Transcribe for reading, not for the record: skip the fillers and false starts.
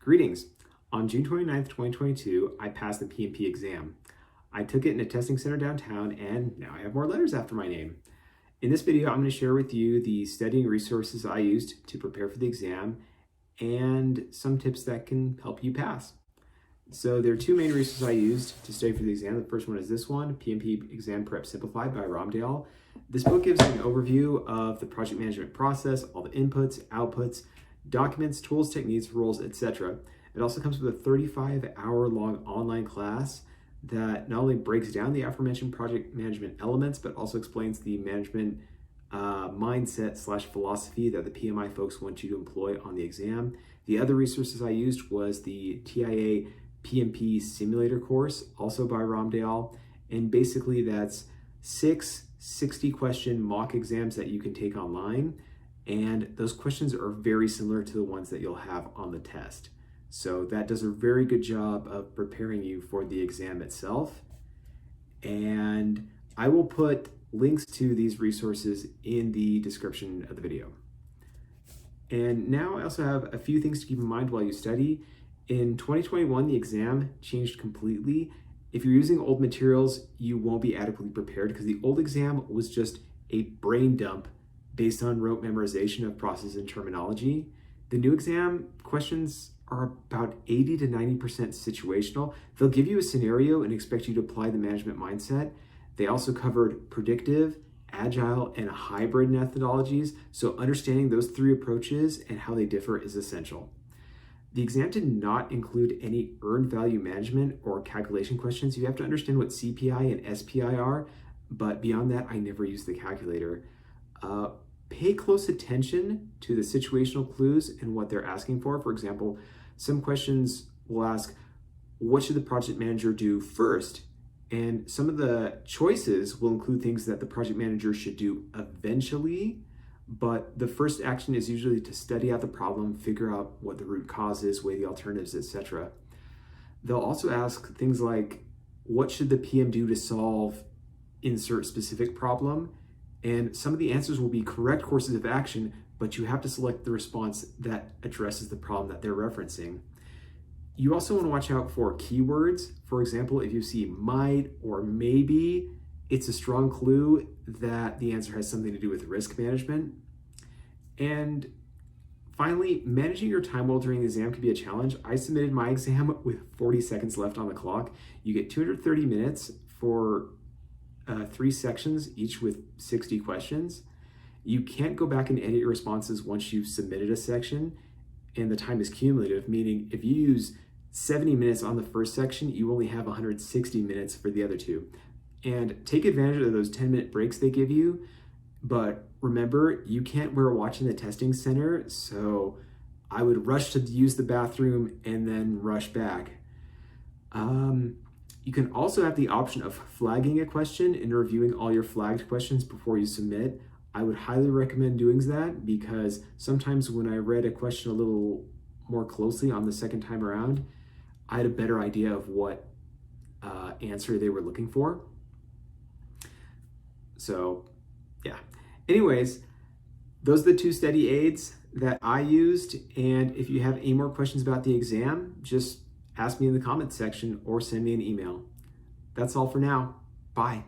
Greetings. On June 29th, 2022, I passed the PMP exam. I took it in a testing center downtown, and now I have more letters after my name. In this video, I'm going to share with you the studying resources I used to prepare for the exam and some tips that can help you pass. So there are two main resources I used to study for the exam. The first one is this one, PMP Exam Prep Simplified by Ramdayal. This book gives an overview of the project management process, all the inputs, outputs, documents, tools, techniques, roles, etc. It also comes with a 35-hour-long online class that not only breaks down the aforementioned project management elements, but also explains the management mindset / philosophy that the PMI folks want you to employ on the exam. The other resources I used was the TIA PMP Simulator Course, also by Ramdayal, and basically that's 6 60-question mock exams that you can take online, and those questions are very similar to the ones that you'll have on the test. So that does a very good job of preparing you for the exam itself. And I will put links to these resources in the description of the video. And now I also have a few things to keep in mind while you study. In 2021, the exam changed completely. If you're using old materials, you won't be adequately prepared because the old exam was just a brain dump based on rote memorization of process and terminology. The new exam questions are about 80 to 90% situational. They'll give you a scenario and expect you to apply the management mindset. They also covered predictive, agile, and hybrid methodologies. So understanding those three approaches and how they differ is essential. The exam did not include any earned value management or calculation questions. You have to understand what CPI and SPI are, but beyond that, I never used the calculator. Pay close attention to the situational clues and what they're asking for. For example, some questions will ask, what should the project manager do first? And some of the choices will include things that the project manager should do eventually, but the first action is usually to study out the problem, figure out what the root cause is, weigh the alternatives, etc. They'll also ask things like, what should the PM do to solve insert specific problem? And some of the answers will be correct courses of action, but you have to select the response that addresses the problem that they're referencing. You also want to watch out for keywords. For example, if you see might or maybe, it's a strong clue that the answer has something to do with risk management. And finally, managing your time well during the exam can be a challenge. I submitted my exam with 40 seconds left on the clock. You get 230 minutes for 3 sections, each with 60 questions. You can't go back and edit your responses once you've submitted a section, and the time is cumulative, meaning if you use 70 minutes on the first section, you only have 160 minutes for the other two. And take advantage of those 10-minute breaks they give you, but remember, you can't wear a watch in the testing center, so I would rush to use the bathroom and then rush back. You can also have the option of flagging a question and reviewing all your flagged questions before you submit. I would highly recommend doing that because sometimes when I read a question a little more closely on the second time around, I had a better idea of what answer they were looking for. So yeah. Anyways, those are the two study aids that I used. And if you have any more questions about the exam, just ask me in the comments section or send me an email. That's all for now. Bye.